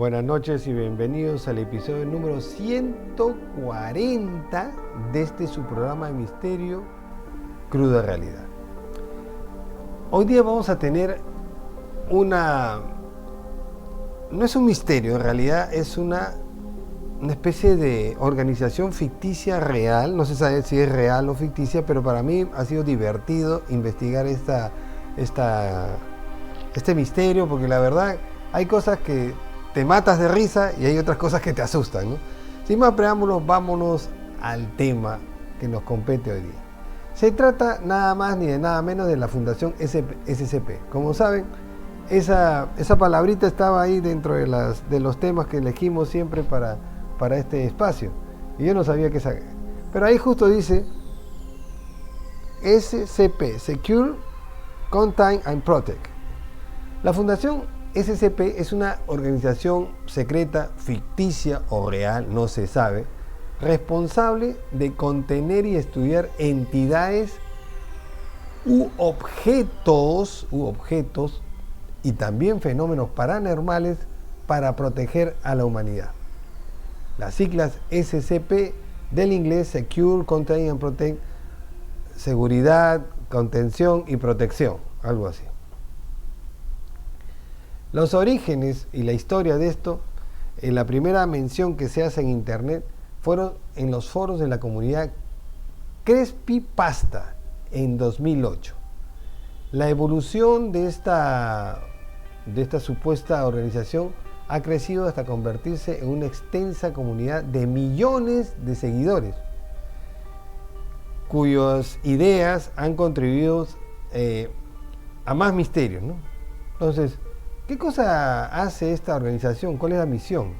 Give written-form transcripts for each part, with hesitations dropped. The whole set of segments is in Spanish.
Buenas noches y bienvenidos al episodio número 140 de su programa de misterio, Cruda Realidad. Hoy día vamos a tener no es un misterio, en realidad es una especie de organización ficticia real. No se sabe si es real o ficticia, pero para mí ha sido divertido investigar este misterio, porque la verdad hay cosas que te matas de risa y hay otras cosas que te asustan, ¿no? Sin más preámbulos, vámonos al tema que nos compete hoy día. Se trata nada más ni de nada menos de la Fundación SCP. Como saben, esa palabrita estaba ahí dentro de los temas que elegimos siempre para este espacio. Y yo no sabía que esa... Pero ahí justo dice SCP, Secure, Contain and Protect. La Fundación SCP es una organización secreta, ficticia o real, no se sabe, responsable de contener y estudiar entidades u objetos y también fenómenos paranormales para proteger a la humanidad. Las siglas SCP del inglés Secure, Contain and Protect, seguridad, contención y protección, algo así. Los orígenes y la historia de esto, la primera mención que se hace en internet fueron en los foros de la comunidad Creepypasta en 2008. La evolución de esta supuesta organización ha crecido hasta convertirse en una extensa comunidad de millones de seguidores, cuyas ideas han contribuido a más misterios, ¿no? Entonces, ¿qué cosa hace esta organización? ¿Cuál es la misión?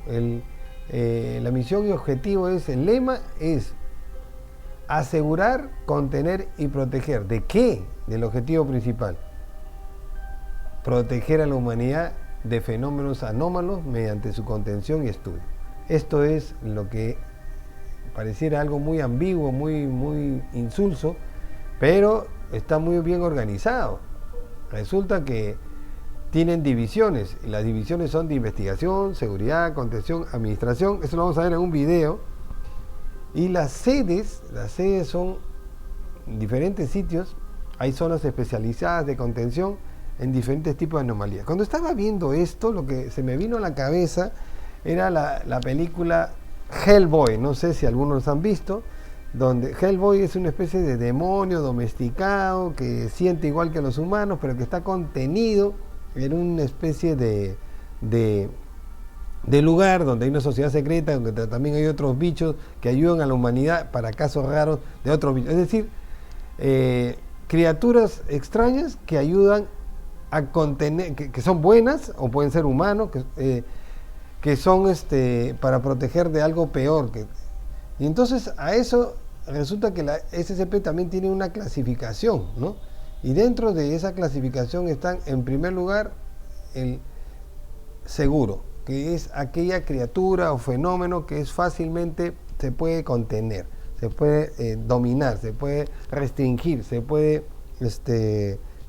La misión y objetivo el lema es asegurar, contener y proteger. ¿De qué? Del objetivo principal. Proteger a la humanidad de fenómenos anómalos mediante su contención y estudio. Esto es lo que pareciera algo muy ambiguo, muy insulso, pero está muy bien organizado. Resulta que tienen divisiones, y las divisiones son de investigación, seguridad, contención, administración. Eso lo vamos a ver en un video. Y las sedes son diferentes sitios. Hay zonas especializadas de contención en diferentes tipos de anomalías. Cuando estaba viendo esto, lo que se me vino a la cabeza era la película Hellboy. No sé si algunos han visto, donde Hellboy es una especie de demonio domesticado que siente igual que los humanos, pero que está contenido en una especie de lugar donde hay una sociedad secreta, donde también hay otros bichos que ayudan a la humanidad para casos raros de otros bichos. Es decir, criaturas extrañas que ayudan a contener, que son buenas o pueden ser humanos, que son para proteger de algo peor. Y entonces a eso resulta que la SCP también tiene una clasificación, ¿no? Y dentro de esa clasificación están, en primer lugar, el seguro, que es aquella criatura o fenómeno que fácilmente se puede contener, se puede dominar, se puede restringir, se puede,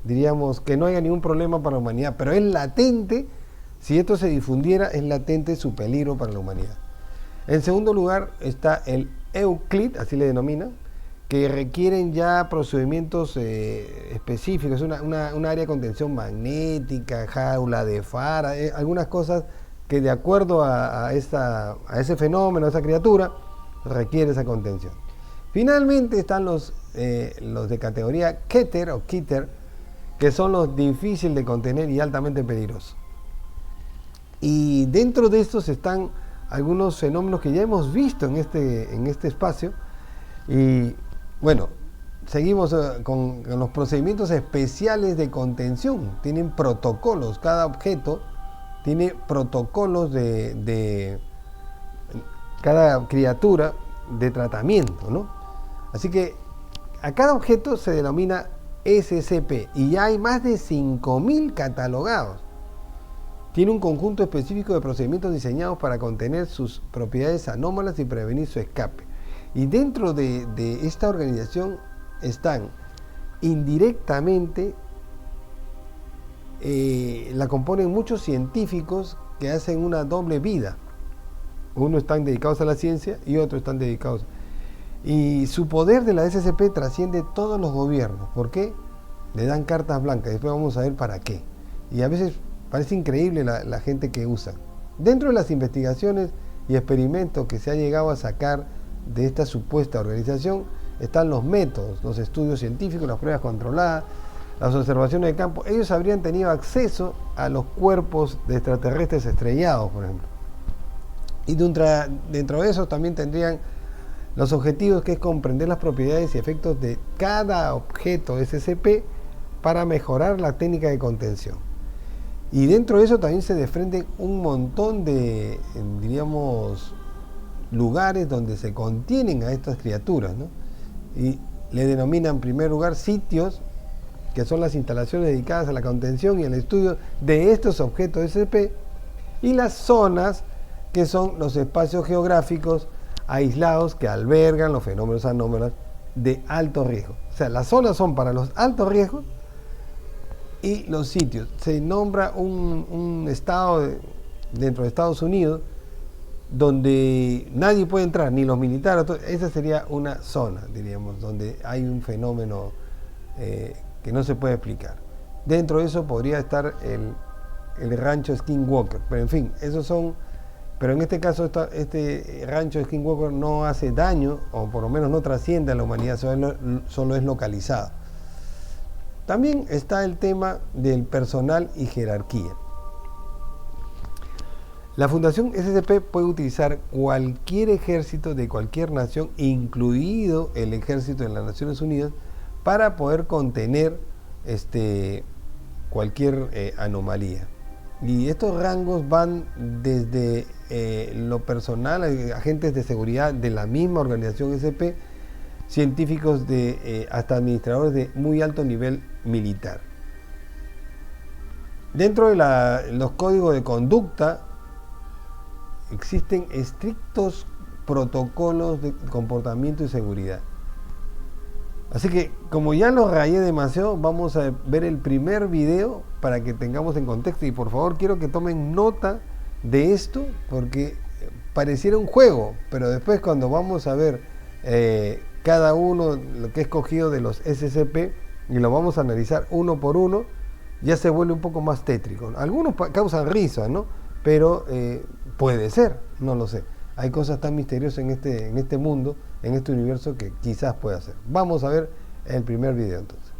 diríamos, que no haya ningún problema para la humanidad, pero es latente. Si esto se difundiera, es latente su peligro para la humanidad. En segundo lugar está el Euclid, así le denomina, que requieren ya procedimientos específicos, una área de contención magnética, jaula de Faraday, algunas cosas que de acuerdo a ese fenómeno, a esa criatura, requiere esa contención. Finalmente están los de categoría Keter o Keter, que son los difíciles de contener y altamente peligrosos. Y dentro de estos están algunos fenómenos que ya hemos visto en este espacio. Y bueno, seguimos con los procedimientos especiales de contención. Tienen protocolos, cada objeto tiene protocolos de cada criatura de tratamiento, ¿no? Así que a cada objeto se denomina SCP y ya hay más de 5.000 catalogados. Tiene un conjunto específico de procedimientos diseñados para contener sus propiedades anómalas y prevenir su escape. Y dentro de esta organización están indirectamente, la componen muchos científicos que hacen una doble vida. Unos están dedicados a la ciencia y otros están dedicados. Y su poder de la SCP trasciende todos los gobiernos. ¿Por qué? Le dan cartas blancas. Después vamos a ver para qué. Y a veces parece increíble la gente que usa. Dentro de las investigaciones y experimentos que se ha llegado a sacar de esta supuesta organización están los métodos, los estudios científicos, las pruebas controladas, las observaciones de campo. Ellos habrían tenido acceso a los cuerpos de extraterrestres estrellados, por ejemplo. Y dentro de eso también tendrían los objetivos, que es comprender las propiedades y efectos de cada objeto SCP para mejorar la técnica de contención. Y dentro de eso también se desprenden un montón de, diríamos, lugares donde se contienen a estas criaturas, ¿no? Y le denominan en primer lugar sitios, que son las instalaciones dedicadas a la contención y al estudio de estos objetos SCP, y las zonas, que son los espacios geográficos aislados que albergan los fenómenos anómalos de alto riesgo. O sea, las zonas son para los altos riesgos y los sitios. Se nombra un estado dentro de Estados Unidos donde nadie puede entrar, ni los militares. Esa sería una zona, diríamos, donde hay un fenómeno que no se puede explicar. Dentro de eso podría estar el rancho Skinwalker, pero en fin, esos son. Pero en este caso, este rancho Skinwalker no hace daño, o por lo menos no trasciende a la humanidad, solo es localizado. También está el tema del personal y jerarquía. La Fundación SCP puede utilizar cualquier ejército de cualquier nación, incluido el ejército de las Naciones Unidas, para poder contener cualquier anomalía. Y estos rangos van desde lo personal, agentes de seguridad de la misma organización SCP, científicos hasta administradores de muy alto nivel militar. Dentro de los códigos de conducta existen estrictos protocolos de comportamiento y seguridad. Así que, como ya lo rayé demasiado, vamos a ver el primer video para que tengamos en contexto. Y por favor, quiero que tomen nota de esto, porque pareciera un juego, pero después cuando vamos a ver cada uno, lo que he escogido de los SCP, y lo vamos a analizar uno por uno, ya se vuelve un poco más tétrico. Algunos causan risa, ¿no? Pero puede ser, no lo sé. Hay cosas tan misteriosas en este mundo, en este universo, que quizás pueda ser. Vamos a ver el primer video entonces.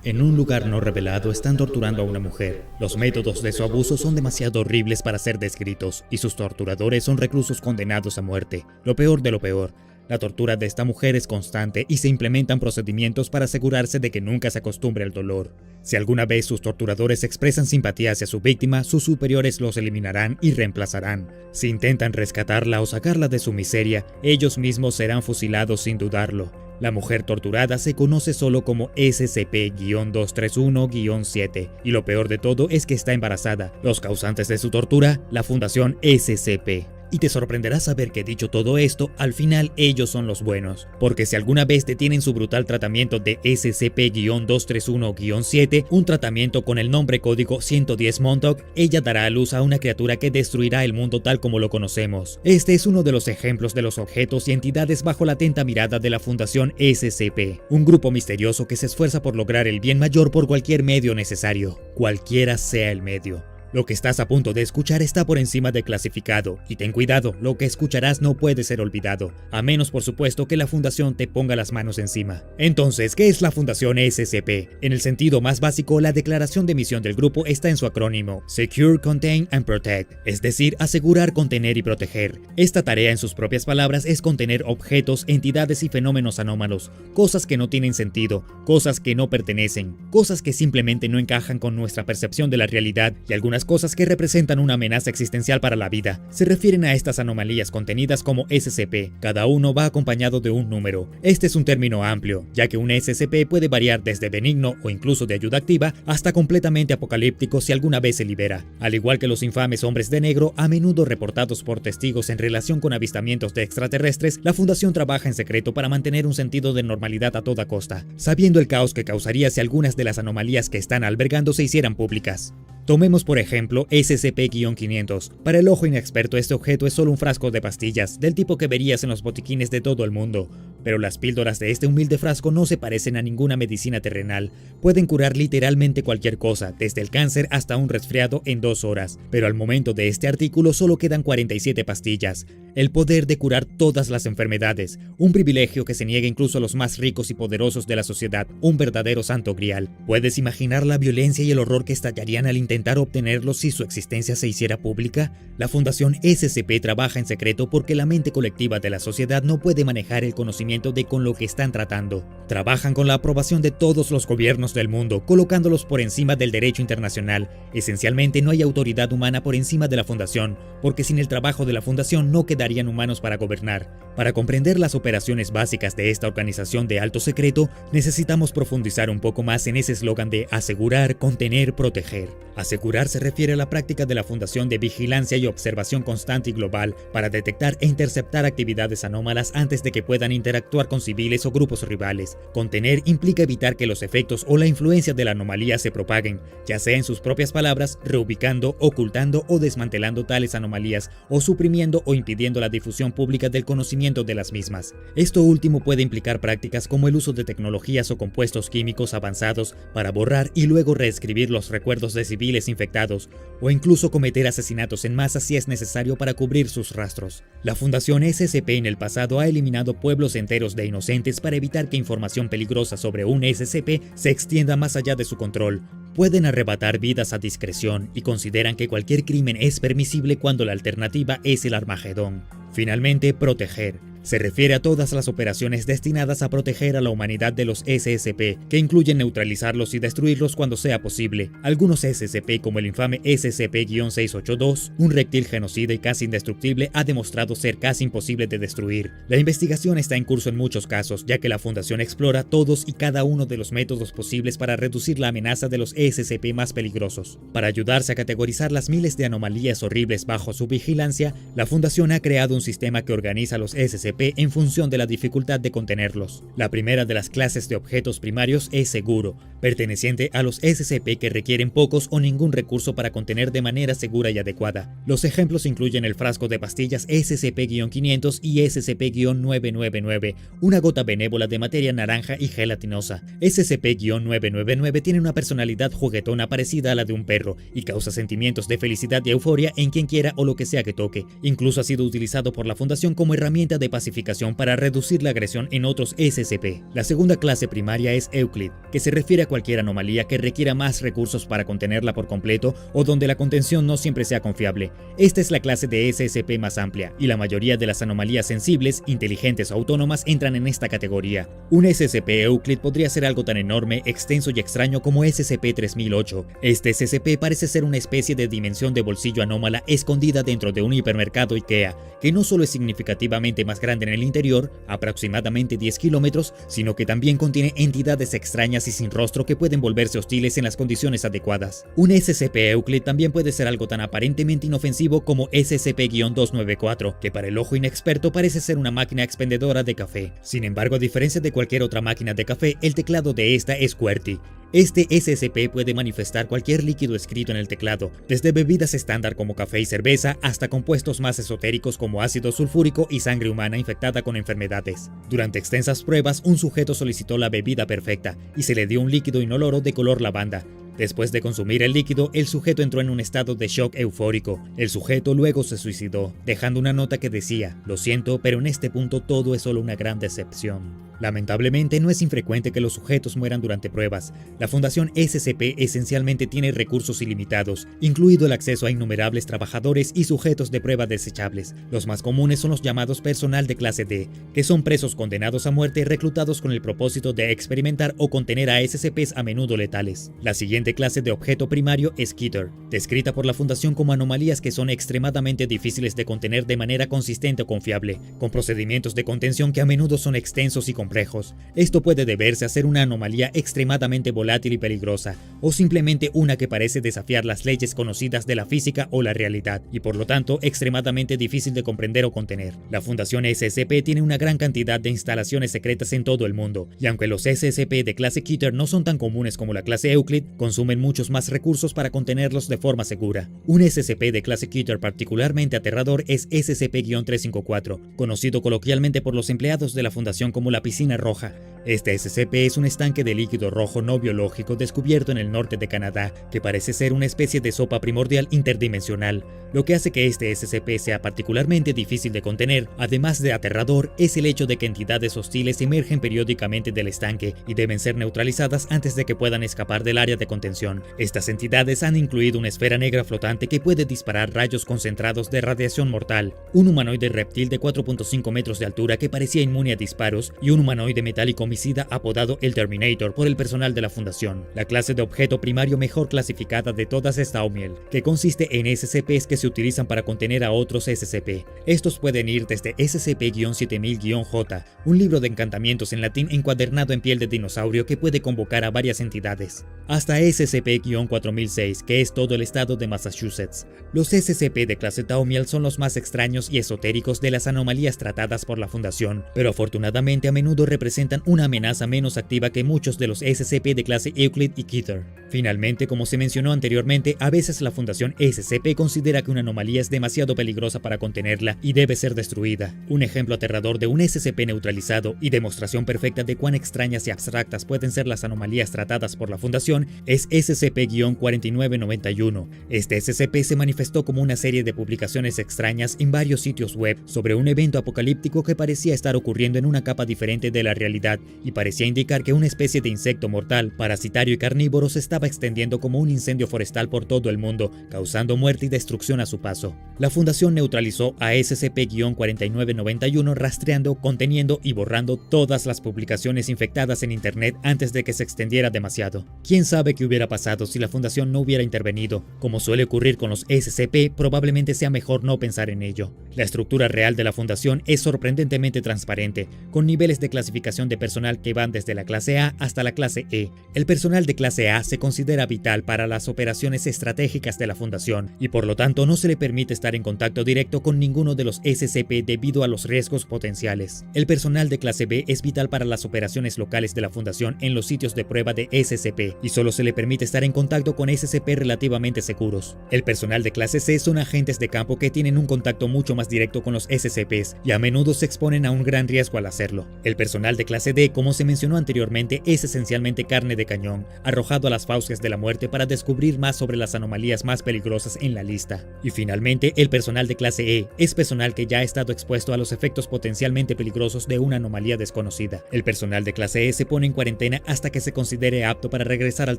En un lugar no revelado están torturando a una mujer. Los métodos de su abuso son demasiado horribles para ser descritos, y sus torturadores son reclusos condenados a muerte. Lo peor de lo peor. La tortura de esta mujer es constante y se implementan procedimientos para asegurarse de que nunca se acostumbre al dolor. Si alguna vez sus torturadores expresan simpatía hacia su víctima, sus superiores los eliminarán y reemplazarán. Si intentan rescatarla o sacarla de su miseria, ellos mismos serán fusilados sin dudarlo. La mujer torturada se conoce solo como SCP-231-7, y lo peor de todo es que está embarazada. Los causantes de su tortura, la Fundación SCP. Y te sorprenderá saber que, dicho todo esto, al final ellos son los buenos. Porque si alguna vez detienen su brutal tratamiento de SCP-231-7, un tratamiento con el nombre código 110 Montauk, ella dará a luz a una criatura que destruirá el mundo tal como lo conocemos. Este es uno de los ejemplos de los objetos y entidades bajo la atenta mirada de la Fundación SCP, un grupo misterioso que se esfuerza por lograr el bien mayor por cualquier medio necesario, cualquiera sea el medio. Lo que estás a punto de escuchar está por encima de clasificado, y ten cuidado, lo que escucharás no puede ser olvidado, a menos por supuesto que la Fundación te ponga las manos encima. Entonces, ¿qué es la Fundación SCP? En el sentido más básico, la declaración de misión del grupo está en su acrónimo, Secure, Contain and Protect, es decir, asegurar, contener y proteger. Esta tarea, en sus propias palabras, es contener objetos, entidades y fenómenos anómalos, cosas que no tienen sentido, cosas que no pertenecen, cosas que simplemente no encajan con nuestra percepción de la realidad, y algunas las cosas que representan una amenaza existencial para la vida. Se refieren a estas anomalías contenidas como SCP. Cada uno va acompañado de un número. Este es un término amplio, ya que un SCP puede variar desde benigno o incluso de ayuda activa hasta completamente apocalíptico si alguna vez se libera. Al igual que los infames hombres de negro, a menudo reportados por testigos en relación con avistamientos de extraterrestres, la Fundación trabaja en secreto para mantener un sentido de normalidad a toda costa, sabiendo el caos que causaría si algunas de las anomalías que están albergando se hicieran públicas. Tomemos por ejemplo SCP-500. Para el ojo inexperto este objeto es solo un frasco de pastillas, del tipo que verías en los botiquines de todo el mundo. Pero las píldoras de este humilde frasco no se parecen a ninguna medicina terrenal. Pueden curar literalmente cualquier cosa, desde el cáncer hasta un resfriado en 2 horas. Pero al momento de este artículo solo quedan 47 pastillas. El poder de curar todas las enfermedades, un privilegio que se niega incluso a los más ricos y poderosos de la sociedad, un verdadero santo grial. ¿Puedes imaginar la violencia y el horror que estallarían al intentar obtenerlos si su existencia se hiciera pública? La Fundación SCP trabaja en secreto porque la mente colectiva de la sociedad no puede manejar el conocimiento de con lo que están tratando. Trabajan con la aprobación de todos los gobiernos del mundo, colocándolos por encima del derecho internacional. Esencialmente no hay autoridad humana por encima de la Fundación, porque sin el trabajo de la Fundación no quedarían humanos para gobernar. Para comprender las operaciones básicas de esta organización de alto secreto, necesitamos profundizar un poco más en ese eslogan de asegurar, contener, proteger. Asegurar se refiere a la práctica de la Fundación de vigilancia y observación constante y global para detectar e interceptar actividades anómalas antes de que puedan interactuar con civiles o grupos rivales. Contener implica evitar que los efectos o la influencia de la anomalía se propaguen, ya sea en sus propias palabras, reubicando, ocultando o desmantelando tales anomalías o suprimiendo o impidiendo la difusión pública del conocimiento de las mismas. Esto último puede implicar prácticas como el uso de tecnologías o compuestos químicos avanzados para borrar y luego reescribir los recuerdos de civiles infectados, o incluso cometer asesinatos en masa si es necesario para cubrir sus rastros. La Fundación SCP en el pasado ha eliminado pueblos enteros de inocentes para evitar que información peligrosa sobre un SCP se extienda más allá de su control. Pueden arrebatar vidas a discreción y consideran que cualquier crimen es permisible cuando la alternativa es el Armagedón. Finalmente, proteger. Se refiere a todas las operaciones destinadas a proteger a la humanidad de los SCP, que incluyen neutralizarlos y destruirlos cuando sea posible. Algunos SCP, como el infame SCP-682, un reptil genocida y casi indestructible, ha demostrado ser casi imposible de destruir. La investigación está en curso en muchos casos, ya que la Fundación explora todos y cada uno de los métodos posibles para reducir la amenaza de los SCP más peligrosos. Para ayudarse a categorizar las miles de anomalías horribles bajo su vigilancia, la Fundación ha creado un sistema que organiza los SCP en función de la dificultad de contenerlos. La primera de las clases de objetos primarios es seguro, perteneciente a los SCP que requieren pocos o ningún recurso para contener de manera segura y adecuada. Los ejemplos incluyen el frasco de pastillas SCP-500 y SCP-999, una gota benévola de materia naranja y gelatinosa. SCP-999 tiene una personalidad juguetona parecida a la de un perro y causa sentimientos de felicidad y euforia en quien quiera o lo que sea que toque. Incluso ha sido utilizado por la Fundación como herramienta de pacificación para reducir la agresión en otros SCP. La segunda clase primaria es Euclid, que se refiere a cualquier anomalía que requiera más recursos para contenerla por completo o donde la contención no siempre sea confiable. Esta es la clase de SCP más amplia, y la mayoría de las anomalías sensibles, inteligentes o autónomas entran en esta categoría. Un SCP Euclid podría ser algo tan enorme, extenso y extraño como SCP-3008. Este SCP parece ser una especie de dimensión de bolsillo anómala escondida dentro de un hipermercado IKEA, que no solo es significativamente más grande en el interior, aproximadamente 10 kilómetros, sino que también contiene entidades extrañas y sin rostro que pueden volverse hostiles en las condiciones adecuadas. Un SCP Euclid también puede ser algo tan aparentemente inofensivo como SCP-294, que para el ojo inexperto parece ser una máquina expendedora de café. Sin embargo, a diferencia de cualquier otra máquina de café, el teclado de esta es QWERTY. Este SCP puede manifestar cualquier líquido escrito en el teclado, desde bebidas estándar como café y cerveza hasta compuestos más esotéricos como ácido sulfúrico y sangre humana infectada con enfermedades. Durante extensas pruebas, un sujeto solicitó la bebida perfecta y se le dio un líquido inoloro de color lavanda. Después de consumir el líquido, el sujeto entró en un estado de shock eufórico. El sujeto luego se suicidó, dejando una nota que decía: "Lo siento, pero en este punto todo es solo una gran decepción". Lamentablemente, no es infrecuente que los sujetos mueran durante pruebas. La Fundación SCP esencialmente tiene recursos ilimitados, incluido el acceso a innumerables trabajadores y sujetos de prueba desechables. Los más comunes son los llamados personal de clase D, que son presos condenados a muerte reclutados con el propósito de experimentar o contener a SCPs a menudo letales. La siguiente clase de objeto primario es Keter, descrita por la Fundación como anomalías que son extremadamente difíciles de contener de manera consistente o confiable, con procedimientos de contención que a menudo son extensos y complejos. Esto puede deberse a ser una anomalía extremadamente volátil y peligrosa, o simplemente una que parece desafiar las leyes conocidas de la física o la realidad, y por lo tanto extremadamente difícil de comprender o contener. La Fundación SCP tiene una gran cantidad de instalaciones secretas en todo el mundo, y aunque los SCP de clase Keter no son tan comunes como la clase Euclid, consumen muchos más recursos para contenerlos de forma segura. Un SCP de clase Keter particularmente aterrador es SCP-354, conocido coloquialmente por los empleados de la Fundación como la piscina roja. Este SCP es un estanque de líquido rojo no biológico descubierto en el norte de Canadá, que parece ser una especie de sopa primordial interdimensional. Lo que hace que este SCP sea particularmente difícil de contener, además de aterrador, es el hecho de que entidades hostiles emergen periódicamente del estanque y deben ser neutralizadas antes de que puedan escapar del área de contención. Estas entidades han incluido una esfera negra flotante que puede disparar rayos concentrados de radiación mortal, un humanoide reptil de 4.5 metros de altura que parecía inmune a disparos y un humanoide metálico homicida apodado el Terminator por el personal de la Fundación. La clase de objeto primario mejor clasificada de todas es Thaumiel, que consiste en SCPs que se utilizan para contener a otros SCP. Estos pueden ir desde SCP-7000-J, un libro de encantamientos en latín encuadernado en piel de dinosaurio que puede convocar a varias entidades, hasta SCP-4006, que es todo el estado de Massachusetts. Los SCP de clase Thaumiel son los más extraños y esotéricos de las anomalías tratadas por la Fundación, pero afortunadamente a menudo representan una amenaza menos activa que muchos de los SCP de clase Euclid y Keter. Finalmente, como se mencionó anteriormente, a veces la Fundación SCP considera que una anomalía es demasiado peligrosa para contenerla y debe ser destruida. Un ejemplo aterrador de un SCP neutralizado y demostración perfecta de cuán extrañas y abstractas pueden ser las anomalías tratadas por la Fundación es SCP-4991. Este SCP se manifestó como una serie de publicaciones extrañas en varios sitios web sobre un evento apocalíptico que parecía estar ocurriendo en una capa diferente de la realidad y parecía indicar que una especie de insecto mortal, parasitario y carnívoro se estaba extendiendo como un incendio forestal por todo el mundo, causando muerte y destrucción a su paso. La Fundación neutralizó a SCP-4991 rastreando, conteniendo y borrando todas las publicaciones infectadas en Internet antes de que se extendiera demasiado. ¿Quién sabe qué hubiera pasado si la Fundación no hubiera intervenido? Como suele ocurrir con los SCP, probablemente sea mejor no pensar en ello. La estructura real de la Fundación es sorprendentemente transparente, con niveles de clasificación de personal que van desde la clase A hasta la clase E. El personal de clase A se considera vital para las operaciones estratégicas de la Fundación y por lo tanto no se le permite estar en contacto directo con ninguno de los SCP debido a los riesgos potenciales. El personal de clase B es vital para las operaciones locales de la Fundación en los sitios de prueba de SCP y solo se le permite estar en contacto con SCP relativamente seguros. El personal de clase C son agentes de campo que tienen un contacto mucho más directo con los SCPs y a menudo se exponen a un gran riesgo al hacerlo. El personal de clase D, como se mencionó anteriormente, es esencialmente carne de cañón, arrojado a las fauces de la muerte para descubrir más sobre las anomalías más peligrosas en la lista. Y finalmente, el personal de clase E es personal que ya ha estado expuesto a los efectos potencialmente peligrosos de una anomalía desconocida. El personal de clase E se pone en cuarentena hasta que se considere apto para regresar al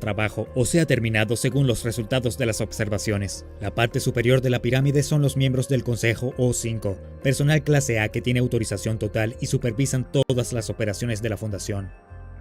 trabajo o sea terminado según los resultados de las observaciones. La parte superior de la pirámide son los miembros del Consejo O5, personal clase A que tiene autorización total y supervisan todas las operaciones de la Fundación.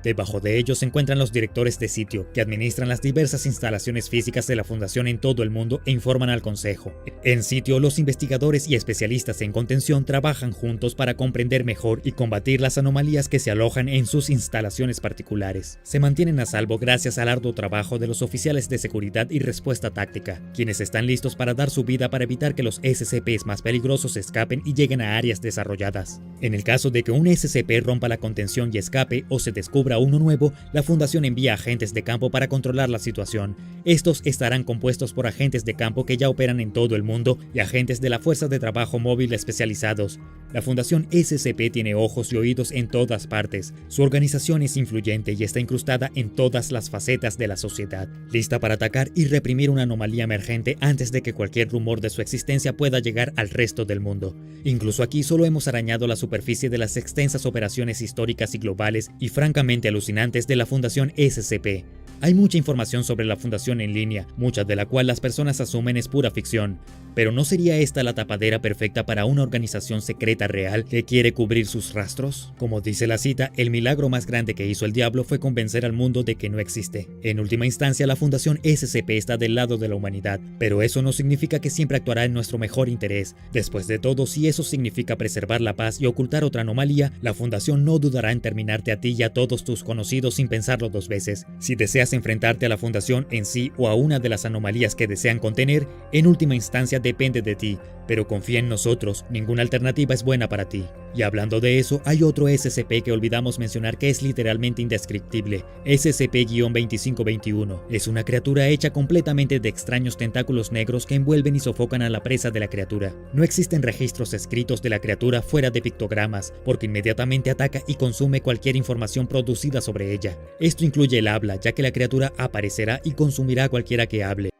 Debajo de ellos se encuentran los directores de sitio, que administran las diversas instalaciones físicas de la Fundación en todo el mundo e informan al Consejo. En sitio, los investigadores y especialistas en contención trabajan juntos para comprender mejor y combatir las anomalías que se alojan en sus instalaciones particulares. Se mantienen a salvo gracias al arduo trabajo de los oficiales de seguridad y respuesta táctica, quienes están listos para dar su vida para evitar que los SCPs más peligrosos escapen y lleguen a áreas desarrolladas. En el caso de que un SCP rompa la contención y escape o se descubra descubra uno nuevo, la Fundación envía agentes de campo para controlar la situación. Estos estarán compuestos por agentes de campo que ya operan en todo el mundo y agentes de la Fuerza de Trabajo Móvil especializados. La Fundación SCP tiene ojos y oídos en todas partes. Su organización es influyente y está incrustada en todas las facetas de la sociedad, lista para atacar y reprimir una anomalía emergente antes de que cualquier rumor de su existencia pueda llegar al resto del mundo. Incluso aquí solo hemos arañado la superficie de las extensas operaciones históricas y globales y francamente alucinantes de la Fundación SCP. Hay mucha información sobre la Fundación en línea, mucha de la cual las personas asumen es pura ficción. Pero ¿no sería esta la tapadera perfecta para una organización secreta real que quiere cubrir sus rastros? Como dice la cita, el milagro más grande que hizo el diablo fue convencer al mundo de que no existe. En última instancia, la Fundación SCP está del lado de la humanidad, pero eso no significa que siempre actuará en nuestro mejor interés. Después de todo, si eso significa preservar la paz y ocultar otra anomalía, la Fundación no dudará en terminarte a ti y a todos tus conocidos sin pensarlo dos veces. Si deseas enfrentarte a la Fundación en sí o a una de las anomalías que desean contener, en última instancia depende de ti, pero confía en nosotros, ninguna alternativa es buena para ti. Y hablando de eso, hay otro SCP que olvidamos mencionar que es literalmente indescriptible, SCP-2521. Es una criatura hecha completamente de extraños tentáculos negros que envuelven y sofocan a la presa de la criatura. No existen registros escritos de la criatura fuera de pictogramas, porque inmediatamente ataca y consume cualquier información producida sobre ella. Esto incluye el habla, ya que la criatura aparecerá y consumirá a cualquiera que hable.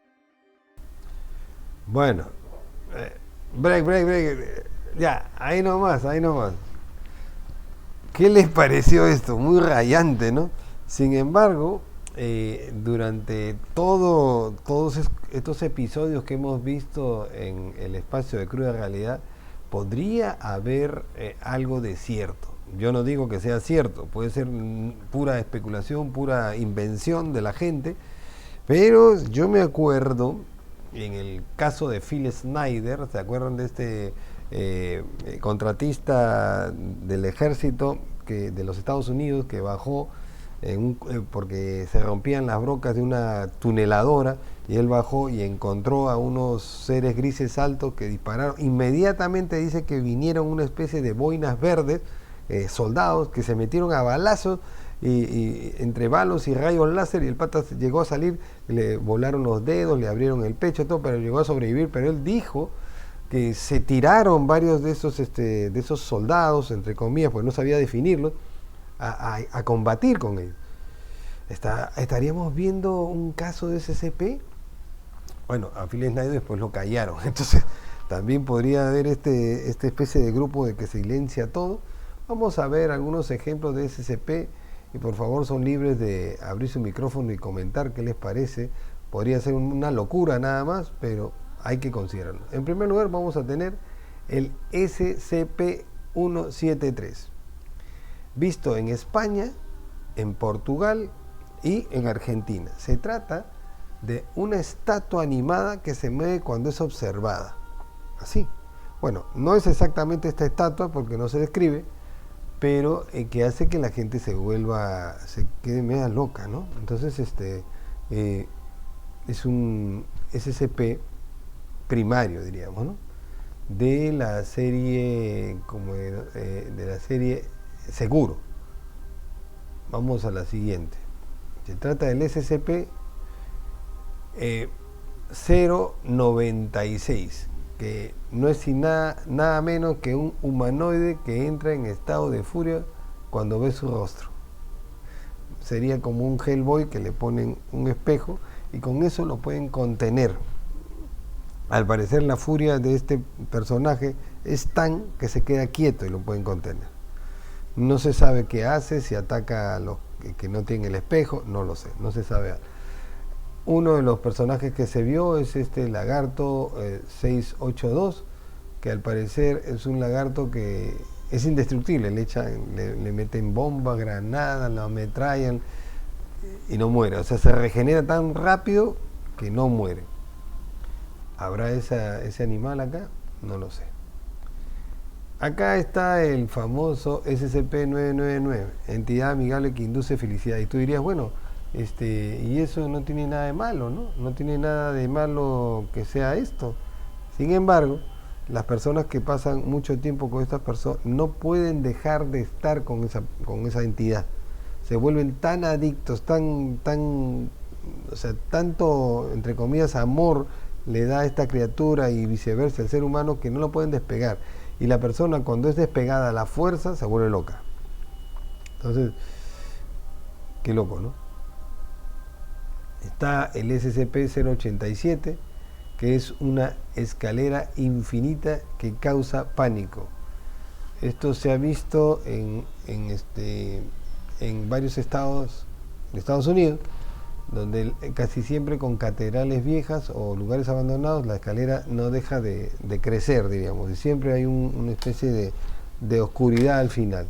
Bueno, break. Ya, ahí nomás. ¿Qué les pareció esto? Muy rayante, ¿no? Sin embargo, durante todos estos episodios que hemos visto en el espacio de Cruda Realidad, podría haber algo de cierto. Yo no digo que sea cierto, puede ser pura especulación, pura invención de la gente, pero yo me acuerdo, en el caso de Phil Schneider, ¿se acuerdan de este contratista del ejército de los Estados Unidos que bajó porque se rompían las brocas de una tuneladora y él bajó y encontró a unos seres grises altos que dispararon? Inmediatamente dice que vinieron una especie de boinas verdes, soldados que se metieron a balazos y entre balos y rayos láser, y el pata llegó a salir, le volaron los dedos, le abrieron el pecho, todo, pero llegó a sobrevivir. Pero él dijo que se tiraron varios de esos soldados, entre comillas, pues no sabía definirlos, a combatir con ellos. ¿Estaríamos viendo un caso de SCP? Bueno, a Phil Schneider después lo callaron, entonces también podría haber esta especie de grupo de que silencia todo. Vamos a ver algunos ejemplos de SCP y por favor son libres de abrir su micrófono y comentar qué les parece. Podría ser una locura nada más, pero hay que considerarlo. En primer lugar vamos a tener el SCP-173, visto en España, en Portugal y en Argentina. Se trata de una estatua animada que se mueve cuando es observada. Así. Bueno, no es exactamente esta estatua porque no se describe, pero que hace que la gente se quede media loca, ¿no? Entonces es un SCP primario, diríamos, ¿no? De la serie Seguro. Vamos a la siguiente. Se trata del SCP 096, que no es nada menos que un humanoide que entra en estado de furia cuando ve su rostro. Sería como un Hellboy que le ponen un espejo y con eso lo pueden contener. Al parecer la furia de este personaje es tan que se queda quieto y lo pueden contener. No se sabe qué hace, si ataca a los que no tienen el espejo, no lo sé, no se sabe. Uno de los personajes que se vio es este lagarto 682, que al parecer es un lagarto que es indestructible, le meten bombas, granadas, lo ametrallan y no muere. O sea, se regenera tan rápido que no muere. ¿Habrá ese animal acá? No lo sé. Acá está el famoso SCP-999, entidad amigable que induce felicidad. Y tú dirías, bueno, y eso no tiene nada de malo, ¿no? No tiene nada de malo que sea esto. Sin embargo, las personas que pasan mucho tiempo con estas personas no pueden dejar de estar con esa entidad. se vuelven tan adictos, o sea, tanto, entre comillas, amor le da a esta criatura y viceversa el ser humano, que no lo pueden despegar. Y la persona, cuando es despegada a la fuerza, se vuelve loca. Entonces, qué loco, ¿no? Está el SCP-087, que es una escalera infinita que causa pánico. Esto se ha visto en varios estados de Estados Unidos, donde casi siempre con catedrales viejas o lugares abandonados la escalera no deja de crecer, diríamos, y siempre hay una especie de oscuridad al final.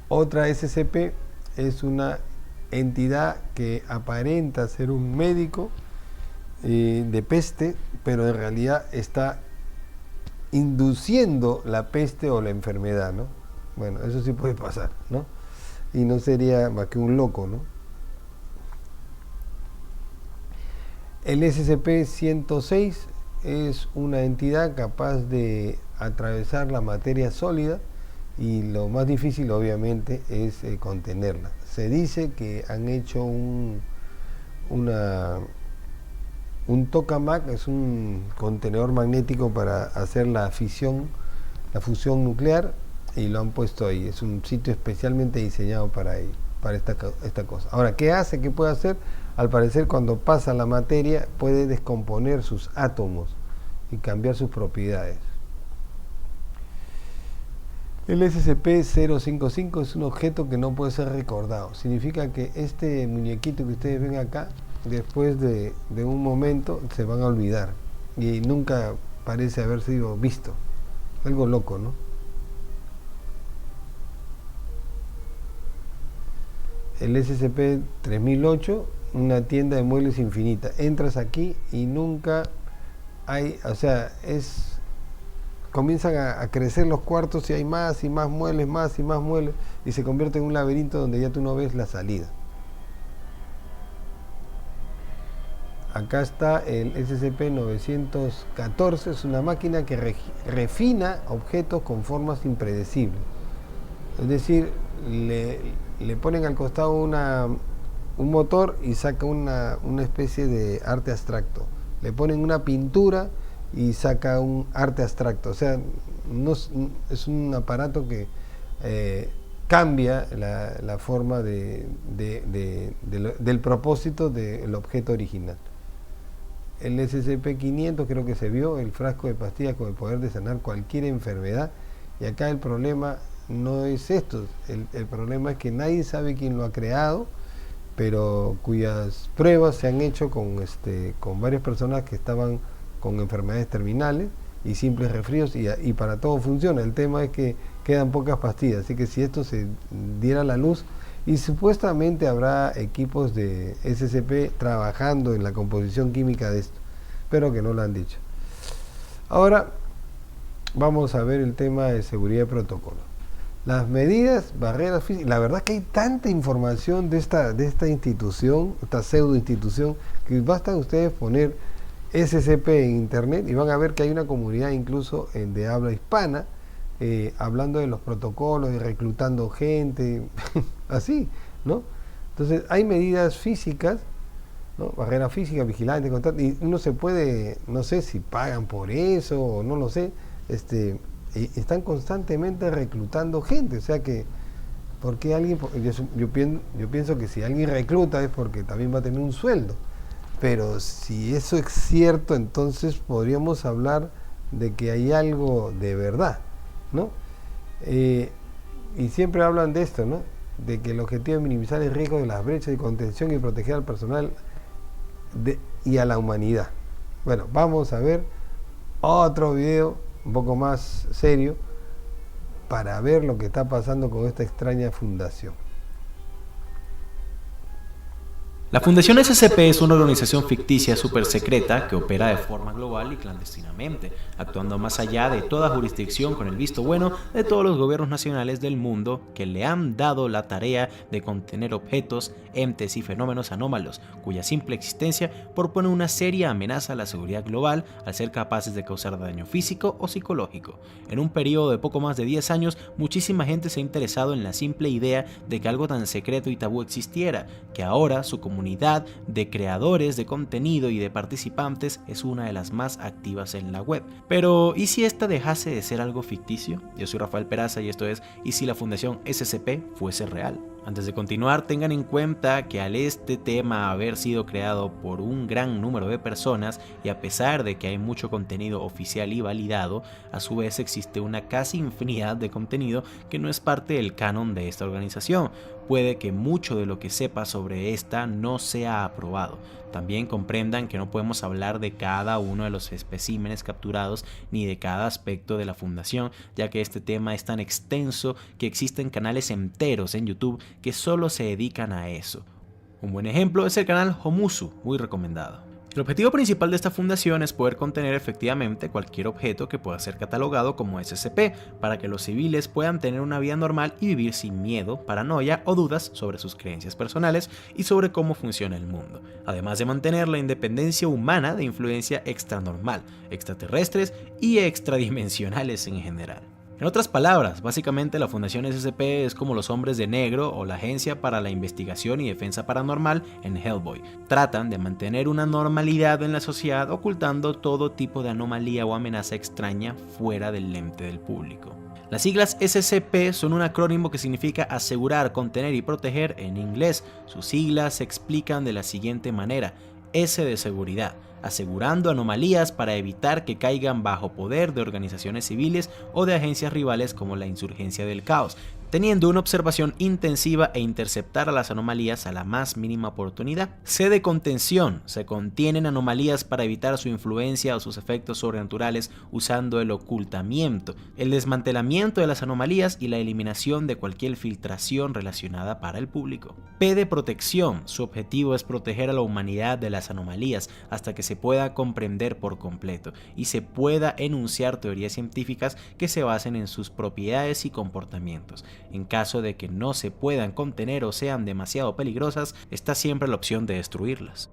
Otra SCP es una entidad que aparenta ser un médico de peste, pero en realidad está induciendo la peste o la enfermedad, ¿no? Bueno, eso sí puede pasar, ¿no? Y no sería más que un loco, ¿no? El SCP-106 es una entidad capaz de atravesar la materia sólida, y lo más difícil obviamente es contenerla. Se dice que han hecho un tokamak, es un contenedor magnético para hacer la fusión nuclear, y lo han puesto ahí. Es un sitio especialmente diseñado para esta cosa. Ahora, ¿qué hace? ¿Qué puede hacer? Al parecer, cuando pasa la materia, puede descomponer sus átomos y cambiar sus propiedades. El SCP-055 es un objeto que no puede ser recordado. Significa que este muñequito que ustedes ven acá, después de un momento, se van a olvidar y nunca parece haber sido visto. Algo loco, ¿no? El SCP-3008, una tienda de muebles infinita. Entras aquí y nunca hay, o sea, comienzan a crecer los cuartos y hay más y más muebles, más y más muebles, y se convierte en un laberinto donde ya tú no ves la salida. Acá está el SCP-914, es una máquina que refina objetos con formas impredecibles. Es decir, le ponen al costado un motor y saca una especie de arte abstracto. Le ponen una pintura y saca un arte abstracto. O sea, es un aparato que cambia la forma del propósito del objeto original. El SCP-500 creo que se vio, el frasco de pastillas con el poder de sanar cualquier enfermedad. Y acá el problema no es esto, el problema es que nadie sabe quién lo ha creado, pero cuyas pruebas se han hecho con varias personas que estaban con enfermedades terminales y simples resfríos, y para todo funciona. El tema es que quedan pocas pastillas, así que si esto se diera a la luz, y supuestamente habrá equipos de SCP trabajando en la composición química de esto, pero que no lo han dicho. Ahora vamos a ver el tema de seguridad y protocolo. Las medidas, barreras físicas. La verdad que hay tanta información de esta institución, esta pseudo institución, que basta ustedes poner SCP en internet y van a ver que hay una comunidad incluso de habla hispana hablando de los protocolos, de reclutando gente, así, ¿no? Entonces hay medidas físicas, ¿no? Barreras físicas, vigilantes, y uno se puede, no sé si pagan por eso o no lo sé, están constantemente reclutando gente, o sea que, porque alguien, yo pienso que si alguien recluta es porque también va a tener un sueldo, pero si eso es cierto, entonces podríamos hablar de que hay algo de verdad, ¿no? Y siempre hablan de esto, ¿no? De que el objetivo es minimizar el riesgo de las brechas de contención y proteger al personal y a la humanidad. Bueno, vamos a ver otro video un poco más serio para ver lo que está pasando con esta extraña fundación. La Fundación SCP es una organización ficticia súper secreta que opera de forma global y clandestinamente, actuando más allá de toda jurisdicción con el visto bueno de todos los gobiernos nacionales del mundo que le han dado la tarea de contener objetos, entes y fenómenos anómalos, cuya simple existencia propone una seria amenaza a la seguridad global al ser capaces de causar daño físico o psicológico. En un periodo de poco más de 10 años, muchísima gente se ha interesado en la simple idea de que algo tan secreto y tabú existiera, que ahora su comunidad de creadores de contenido y de participantes es una de las más activas en la web. Pero, ¿y si esta dejase de ser algo ficticio? Yo soy Rafael Peraza y esto es ¿Y si la Fundación SCP fuese real? Antes de continuar, tengan en cuenta que al este tema haber sido creado por un gran número de personas y a pesar de que hay mucho contenido oficial y validado, a su vez existe una casi infinidad de contenido que no es parte del canon de esta organización. Puede que mucho de lo que sepa sobre esta no sea aprobado. También comprendan que no podemos hablar de cada uno de los especímenes capturados ni de cada aspecto de la fundación, ya que este tema es tan extenso que existen canales enteros en YouTube que solo se dedican a eso. Un buen ejemplo es el canal Homusu, muy recomendado. El objetivo principal de esta fundación es poder contener efectivamente cualquier objeto que pueda ser catalogado como SCP, para que los civiles puedan tener una vida normal y vivir sin miedo, paranoia o dudas sobre sus creencias personales y sobre cómo funciona el mundo, además de mantener la independencia humana de influencia extranormal, extraterrestres y extradimensionales en general. En otras palabras, básicamente la Fundación SCP es como los Hombres de Negro o la Agencia para la Investigación y Defensa Paranormal en Hellboy. Tratan de mantener una normalidad en la sociedad ocultando todo tipo de anomalía o amenaza extraña fuera del lente del público. Las siglas SCP son un acrónimo que significa asegurar, contener y proteger en inglés. Sus siglas se explican de la siguiente manera: S de seguridad, asegurando anomalías para evitar que caigan bajo poder de organizaciones civiles o de agencias rivales como la Insurgencia del Caos, teniendo una observación intensiva e interceptar a las anomalías a la más mínima oportunidad. C de contención, se contienen anomalías para evitar su influencia o sus efectos sobrenaturales usando el ocultamiento, el desmantelamiento de las anomalías y la eliminación de cualquier filtración relacionada para el público. P de protección, su objetivo es proteger a la humanidad de las anomalías hasta que se pueda comprender por completo y se pueda enunciar teorías científicas que se basen en sus propiedades y comportamientos. En caso de que no se puedan contener o sean demasiado peligrosas, está siempre la opción de destruirlas.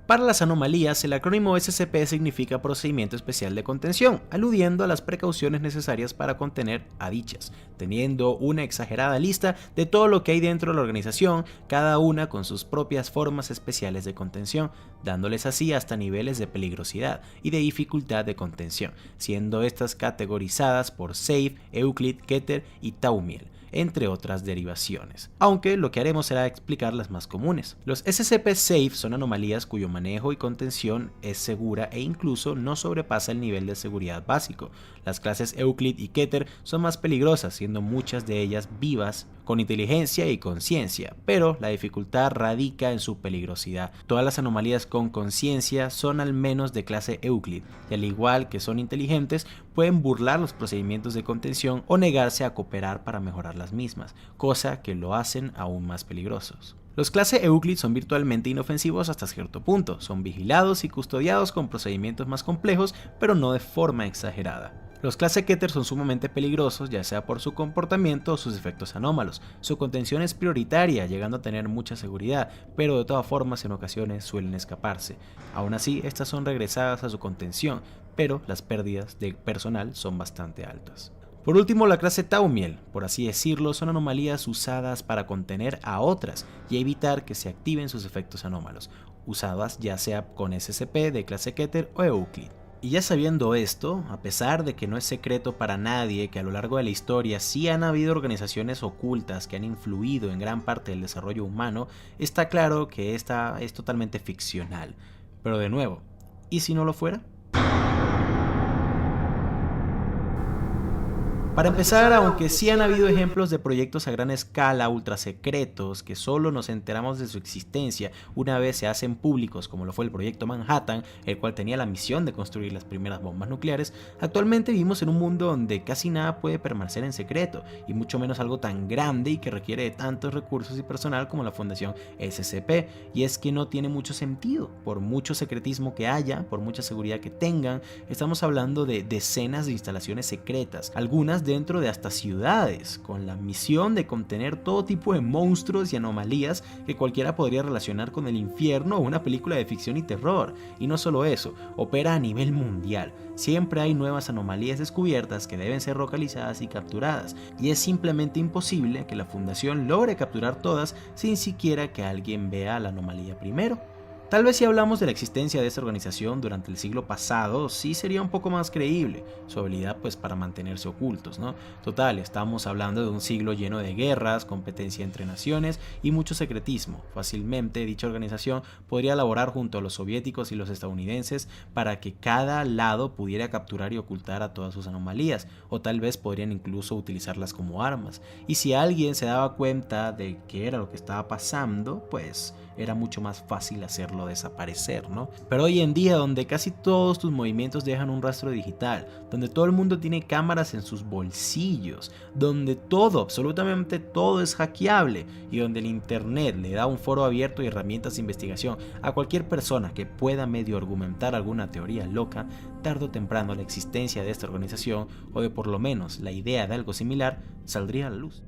Para las anomalías, el acrónimo SCP significa Procedimiento Especial de Contención, aludiendo a las precauciones necesarias para contener a dichas, teniendo una exagerada lista de todo lo que hay dentro de la organización, cada una con sus propias formas especiales de contención, dándoles así hasta niveles de peligrosidad y de dificultad de contención, siendo estas categorizadas por Safe, Euclid, Keter y Thaumiel, entre otras derivaciones, aunque lo que haremos será explicar las más comunes. Los SCP Safe son anomalías cuyo manejo y contención es segura e incluso no sobrepasa el nivel de seguridad básico. Las clases Euclid y Keter son más peligrosas, siendo muchas de ellas vivas, con inteligencia y conciencia, pero la dificultad radica en su peligrosidad. Todas las anomalías con conciencia son al menos de clase Euclid, y al igual que son inteligentes, pueden burlar los procedimientos de contención o negarse a cooperar para mejorar las mismas, cosa que lo hacen aún más peligrosos. Los clase Euclid son virtualmente inofensivos hasta cierto punto, son vigilados y custodiados con procedimientos más complejos, pero no de forma exagerada. Los clase Keter son sumamente peligrosos, ya sea por su comportamiento o sus efectos anómalos. Su contención es prioritaria, llegando a tener mucha seguridad, pero de todas formas en ocasiones suelen escaparse. Aún así, estas son regresadas a su contención, pero las pérdidas de personal son bastante altas. Por último, la clase Thaumiel, por así decirlo, son anomalías usadas para contener a otras y evitar que se activen sus efectos anómalos, usadas ya sea con SCP de clase Keter o Euclid. Y ya sabiendo esto, a pesar de que no es secreto para nadie que a lo largo de la historia sí han habido organizaciones ocultas que han influido en gran parte del desarrollo humano, está claro que esta es totalmente ficcional. Pero de nuevo, ¿y si no lo fuera? Para empezar, aunque sí han habido ejemplos de proyectos a gran escala, ultra secretos, que solo nos enteramos de su existencia una vez se hacen públicos, como lo fue el proyecto Manhattan, el cual tenía la misión de construir las primeras bombas nucleares, actualmente vivimos en un mundo donde casi nada puede permanecer en secreto, y mucho menos algo tan grande y que requiere de tantos recursos y personal como la Fundación SCP, y es que no tiene mucho sentido, por mucho secretismo que haya, por mucha seguridad que tengan, estamos hablando de decenas de instalaciones secretas, algunas dentro de hasta ciudades, con la misión de contener todo tipo de monstruos y anomalías que cualquiera podría relacionar con el infierno o una película de ficción y terror. Y no solo eso, opera a nivel mundial. Siempre hay nuevas anomalías descubiertas que deben ser localizadas y capturadas, y es simplemente imposible que la Fundación logre capturar todas sin siquiera que alguien vea la anomalía primero. Tal vez si hablamos de la existencia de esta organización durante el siglo pasado, sí sería un poco más creíble, su habilidad pues para mantenerse ocultos, ¿no? Total, estamos hablando de un siglo lleno de guerras, competencia entre naciones y mucho secretismo. Fácilmente dicha organización podría laborar junto a los soviéticos y los estadounidenses para que cada lado pudiera capturar y ocultar a todas sus anomalías, o tal vez podrían incluso utilizarlas como armas. Y si alguien se daba cuenta de qué era lo que estaba pasando, pues era mucho más fácil hacerlo desaparecer, ¿no? Pero hoy en día, donde casi todos tus movimientos dejan un rastro digital, donde todo el mundo tiene cámaras en sus bolsillos, donde todo, absolutamente todo es hackeable y donde el internet le da un foro abierto y herramientas de investigación a cualquier persona que pueda medio argumentar alguna teoría loca, tarde o temprano la existencia de esta organización, o de por lo menos la idea de algo similar, saldría a la luz.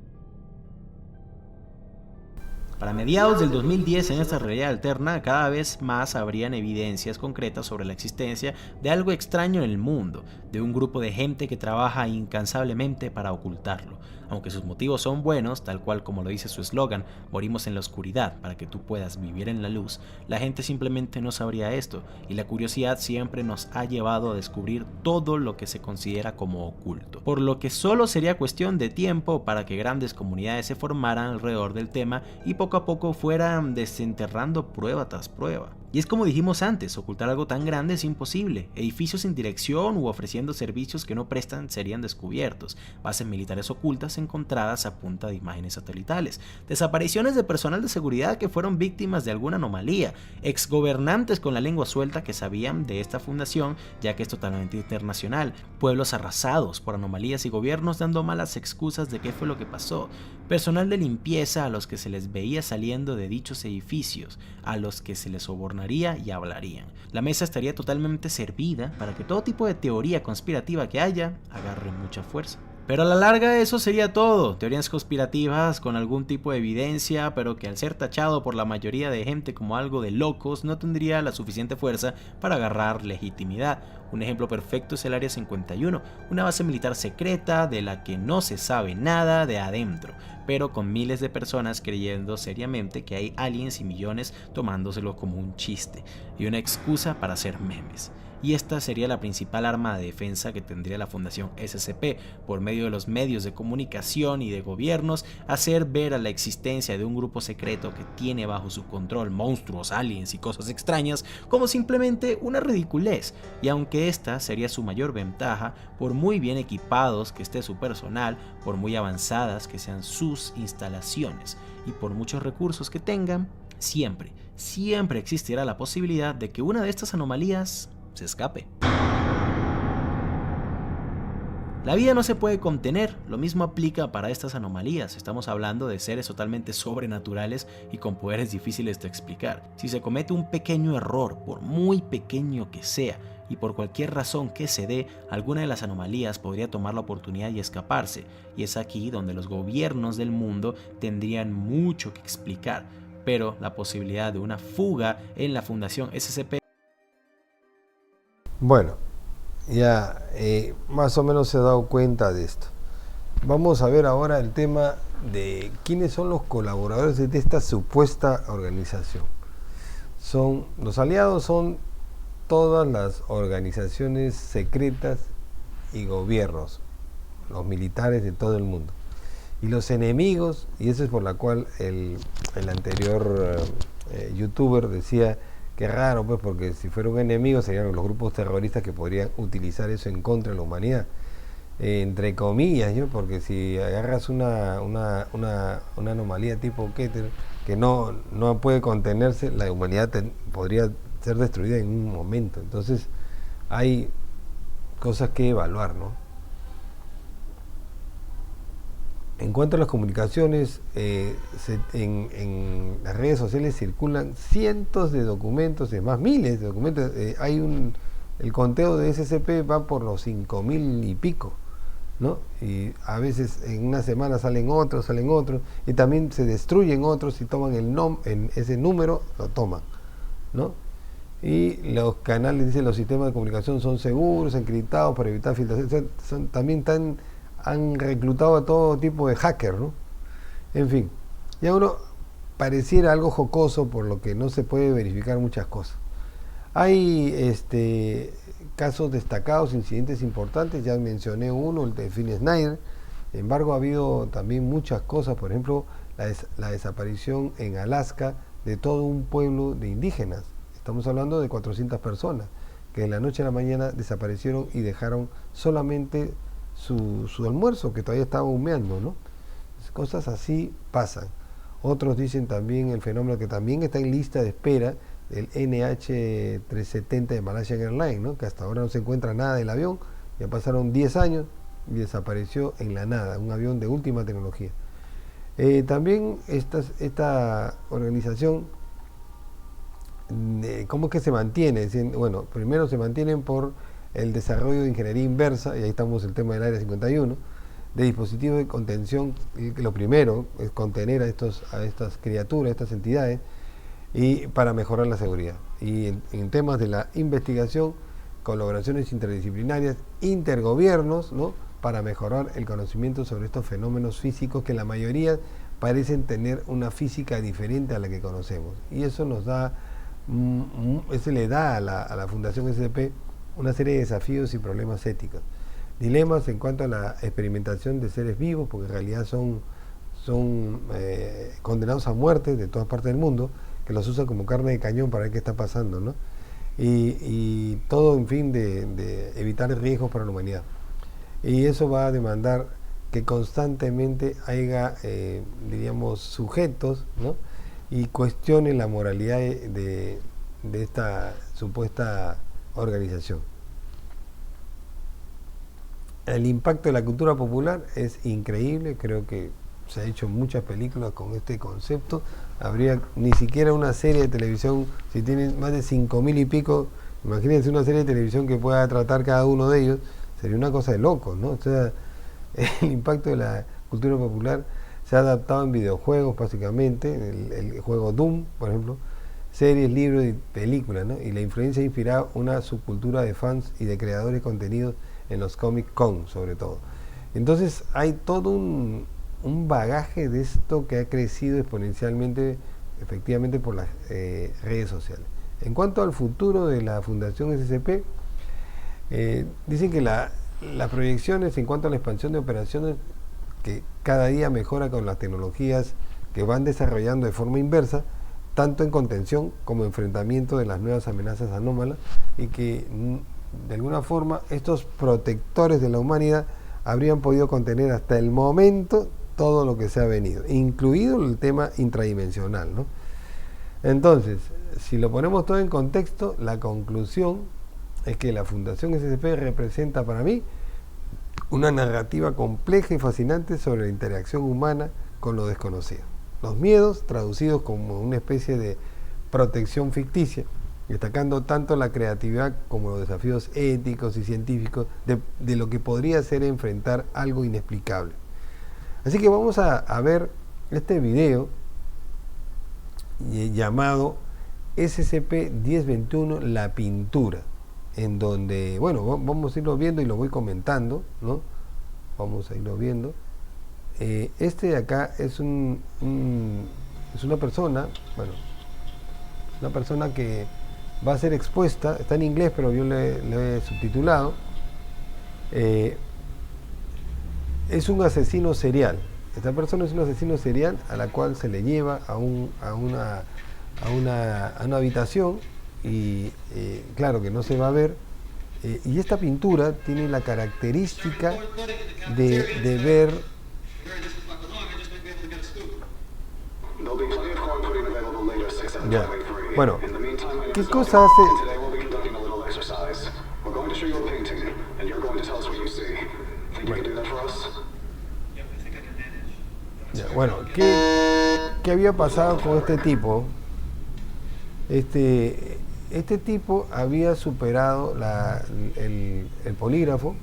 Para mediados del 2010, en esta realidad alterna, cada vez más habrían evidencias concretas sobre la existencia de algo extraño en el mundo, de un grupo de gente que trabaja incansablemente para ocultarlo. Aunque sus motivos son buenos, tal cual como lo dice su eslogan, morimos en la oscuridad para que tú puedas vivir en la luz, la gente simplemente no sabría esto, y la curiosidad siempre nos ha llevado a descubrir todo lo que se considera como oculto. Por lo que solo sería cuestión de tiempo para que grandes comunidades se formaran alrededor del tema y poco a poco fueran desenterrando prueba tras prueba. Y es como dijimos antes, ocultar algo tan grande es imposible. Edificios sin dirección u ofreciendo servicios que no prestan serían descubiertos. Bases militares ocultas encontradas a punta de imágenes satelitales. Desapariciones de personal de seguridad que fueron víctimas de alguna anomalía. Exgobernantes con la lengua suelta que sabían de esta fundación, ya que es totalmente internacional. Pueblos arrasados por anomalías y gobiernos dando malas excusas de qué fue lo que pasó. Personal de limpieza a los que se les veía saliendo de dichos edificios, a los que se les sobornaría y hablarían. La mesa estaría totalmente servida para que todo tipo de teoría conspirativa que haya agarre mucha fuerza. Pero a la larga eso sería todo, teorías conspirativas con algún tipo de evidencia, pero que al ser tachado por la mayoría de gente como algo de locos, no tendría la suficiente fuerza para agarrar legitimidad. Un ejemplo perfecto es el Área 51, una base militar secreta de la que no se sabe nada de adentro, pero con miles de personas creyendo seriamente que hay aliens y millones tomándoselo como un chiste y una excusa para hacer memes. Y esta sería la principal arma de defensa que tendría la Fundación SCP, por medio de los medios de comunicación y de gobiernos, hacer ver a la existencia de un grupo secreto que tiene bajo su control monstruos, aliens y cosas extrañas como simplemente una ridiculez. Y aunque esta sería su mayor ventaja, por muy bien equipados que esté su personal, por muy avanzadas que sean sus instalaciones y por muchos recursos que tengan, siempre existirá la posibilidad de que una de estas anomalías se escape. La vida no se puede contener, lo mismo aplica para estas anomalías. Estamos hablando de seres totalmente sobrenaturales y con poderes difíciles de explicar. Si se comete un pequeño error, por muy pequeño que sea, y por cualquier razón que se dé, alguna de las anomalías podría tomar la oportunidad y escaparse. Y es aquí donde los gobiernos del mundo tendrían mucho que explicar. Pero la posibilidad de una fuga en la Fundación SCP. Bueno, ya más o menos se ha dado cuenta de esto. Vamos a ver ahora el tema de quiénes son los colaboradores de esta supuesta organización. Los aliados son todas las organizaciones secretas y gobiernos, los militares de todo el mundo. Y los enemigos, y eso es por la cual el anterior youtuber decía que raro, pues, porque si fuera un enemigo serían los grupos terroristas que podrían utilizar eso en contra de la humanidad. entre comillas, ¿no? Porque si agarras una anomalía tipo Keter que no puede contenerse, la humanidad podría ser destruida en un momento. Entonces hay cosas que evaluar, ¿no? En cuanto a las comunicaciones, en las redes sociales circulan cientos de documentos, es más, miles de documentos. El conteo de SCP va por los 5.000 y pico, ¿no? Y a veces en una semana salen otros, y también se destruyen otros y toman ese número, lo toman, ¿no? Y los canales, dicen, los sistemas de comunicación son seguros, encriptados para evitar filtración. También han reclutado a todo tipo de hackers, ¿no? En fin, ya uno pareciera algo jocoso, por lo que no se puede verificar muchas cosas. Hay casos destacados, incidentes importantes, ya mencioné uno, el de Finn Snyder. Sin embargo, ha habido también muchas cosas, por ejemplo, la desaparición en Alaska de todo un pueblo de indígenas. Estamos hablando de 400 personas que de la noche a la mañana desaparecieron y dejaron solamente su almuerzo, que todavía estaba humeando, ¿no? Cosas así pasan. Otros dicen también el fenómeno que también está en lista de espera, el NH370 de Malaysia Airlines, ¿no? Que hasta ahora no se encuentra nada del avión, ya pasaron 10 años y desapareció en la nada, un avión de última tecnología. También esta organización, ¿cómo es que se mantiene? Bueno, primero se mantienen por el desarrollo de ingeniería inversa, y ahí estamos el tema del Área 51, de dispositivos de contención. Lo primero es contener a estas criaturas, a estas entidades, y para mejorar la seguridad. Y en temas de la investigación, colaboraciones interdisciplinarias, intergobiernos, ¿no? Para mejorar el conocimiento sobre estos fenómenos físicos que la mayoría parecen tener una física diferente a la que conocemos. Y eso nos da, eso le da a la Fundación SCP una serie de desafíos y problemas éticos. Dilemas en cuanto a la experimentación de seres vivos, porque en realidad son condenados a muerte de todas partes del mundo, que los usan como carne de cañón para ver qué está pasando, ¿no? Y todo, en fin, de evitar riesgos para la humanidad. Y eso va a demandar que constantemente haya, diríamos, sujetos, ¿no? Y cuestionen la moralidad de esta supuesta organización. El impacto de la cultura popular es increíble, creo que se ha hecho muchas películas con este concepto. Habría ni siquiera una serie de televisión, si tienen más de 5.000 y pico, imagínense una serie de televisión que pueda tratar cada uno de ellos, sería una cosa de locos, ¿no? O sea, el impacto de la cultura popular se ha adaptado en videojuegos, básicamente, el juego Doom, por ejemplo, series, libros y películas, ¿no? Y la influencia ha inspirado una subcultura de fans y de creadores de contenidos en los Comic Con, sobre todo. Entonces hay todo un bagaje de esto que ha crecido exponencialmente, efectivamente, por las redes sociales. En cuanto al futuro de la Fundación SCP, dicen que las proyecciones en cuanto a la expansión de operaciones, que cada día mejora con las tecnologías que van desarrollando de forma inversa, tanto en contención como enfrentamiento de las nuevas amenazas anómalas, y que de alguna forma estos protectores de la humanidad habrían podido contener hasta el momento todo lo que se ha venido, incluido el tema intradimensional, ¿no? Entonces, si lo ponemos todo en contexto, la conclusión es que la Fundación SCP representa para mí una narrativa compleja y fascinante sobre la interacción humana con lo desconocido. Los miedos traducidos como una especie de protección ficticia, destacando tanto la creatividad como los desafíos éticos y científicos de lo que podría ser enfrentar algo inexplicable. Así que vamos a ver este video llamado SCP-1021, la pintura, en donde, bueno, vamos a irlo viendo y lo voy comentando, ¿no? Vamos a irlo viendo. Este de acá es una persona, bueno, una persona que va a ser expuesta, está en inglés, pero yo le he subtitulado. Es un asesino serial. Esta persona es un asesino serial a la cual se le lleva a una habitación y claro que no se va a ver, Y esta pintura tiene la característica de ver... Ya. Bueno, ¿qué cosa hace? Bueno, ¿qué había pasado con este tipo? Este tipo había superado el polígrafo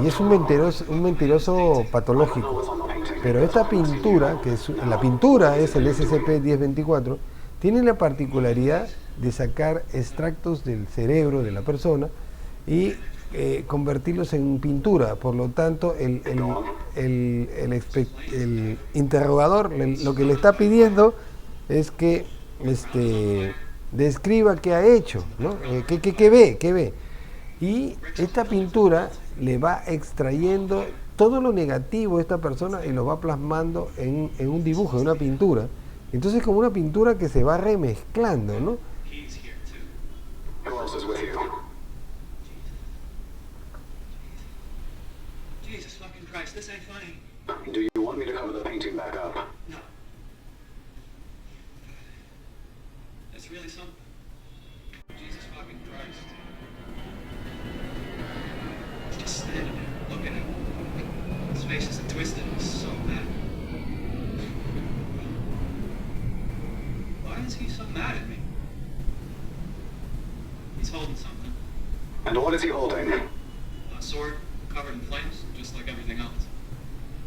y es un mentiroso patológico. Pero esta pintura, la pintura es el SCP-1024, tiene la particularidad de sacar extractos del cerebro de la persona y convertirlos en pintura. Por lo tanto, el interrogador lo que le está pidiendo es que describa qué ha hecho, ¿no? ¿Qué ve? Y esta pintura le va extrayendo todo lo negativo de esta persona y lo va plasmando en un dibujo, en una pintura. Entonces, como una pintura que se va remezclando, ¿no? Jesus fucking Christ, this ain't funny. Do you want me to cover the painting back up? No. It's really something. Jesus fucking Christ. Just standing there, looking at him. His face is twisted, it's so bad. Why is he so mad at me? He's holding something. And what is he holding? A sword covered in flames, just like everything else.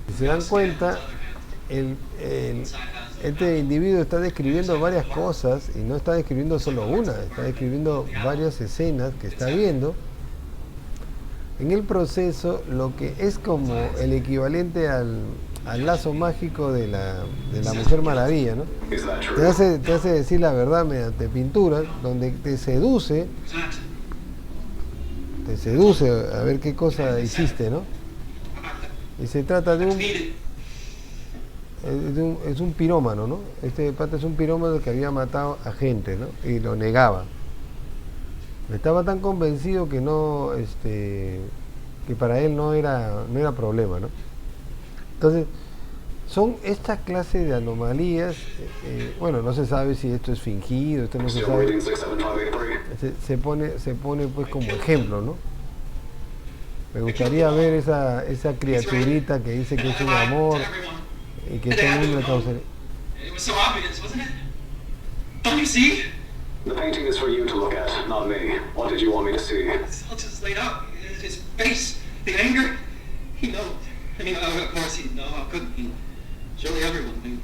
Si se dan cuenta, este individuo está describiendo varias cosas y no está describiendo solo una, está describiendo varias escenas que está viendo. En el proceso, lo que es como el equivalente al lazo mágico de la Mujer Maravilla, ¿no? Te hace decir la verdad mediante pinturas, donde te seduce a ver qué cosa hiciste, ¿no? Y se trata de un pirómano, ¿no? Este pata es un pirómano que había matado a gente, ¿no? Y lo negaba. Estaba tan convencido que que para él no era problema, ¿no? Entonces, son esta clase de anomalías, bueno, no se sabe si esto es fingido, esto no se sabe, se pone pues como ejemplo, ¿no? Me gustaría ver esa criaturita que dice que es un amor y que todo el mundo le causa... The painting is for you to look at, not me. What did you want me to see? It's all just laid out. His face, the anger. He knows. I mean, of course he'd know. How couldn't he? Surely everyone knew.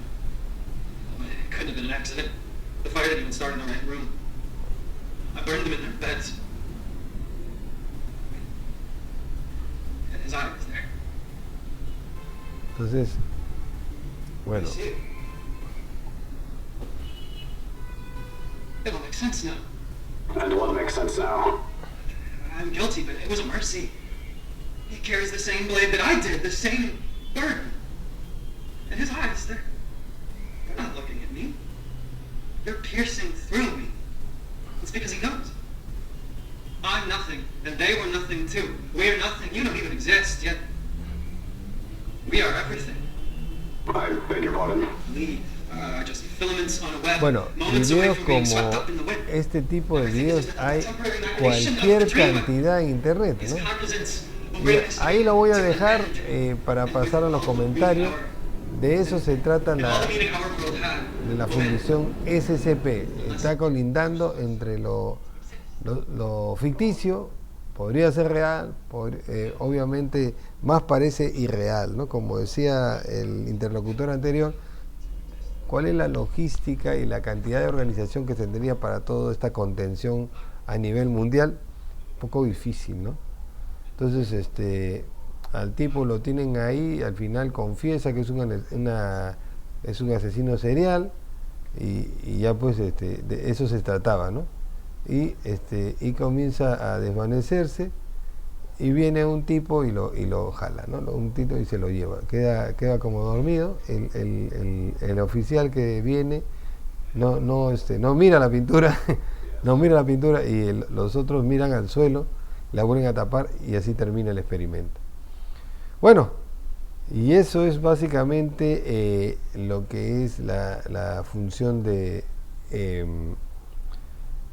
It couldn't have been an accident. The fire didn't even start in the right room. I burned them in their beds. And his eye was there. Entonces, bueno. It will make sense now. And what makes sense now? I'm guilty, but it was a mercy. He carries the same blade that I did, the same burden. And his eyes, they're not looking at me. They're piercing through me. It's because he knows. I'm nothing, and they were nothing too. We're nothing. You don't even exist, yet we are everything. I beg your pardon. Leave. Bueno, videos como este tipo de videos hay cualquier cantidad en internet, ¿no? Y ahí lo voy a dejar para pasar a los comentarios. De eso se trata de la fundición SCP. Está colindando entre lo ficticio, podría ser real, obviamente más parece irreal, ¿no? Como decía el interlocutor anterior, ¿cuál es la logística y la cantidad de organización que tendría para toda esta contención a nivel mundial? Un poco difícil, ¿no? Entonces, al tipo lo tienen ahí, al final confiesa que es un asesino serial y ya pues de eso se trataba, ¿no? Y comienza a desvanecerse y viene un tipo y lo jala, ¿no? Un tipo y se lo lleva, queda como dormido. El oficial que viene no mira la pintura No mira la pintura y los otros miran al suelo, la vuelven a tapar y así termina el experimento. Bueno, y eso es básicamente lo que es la función de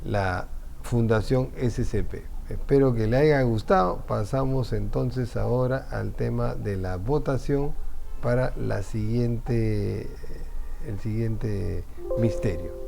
la Fundación SCP. Espero que le haya gustado. Pasamos entonces ahora al tema de la votación para el siguiente misterio.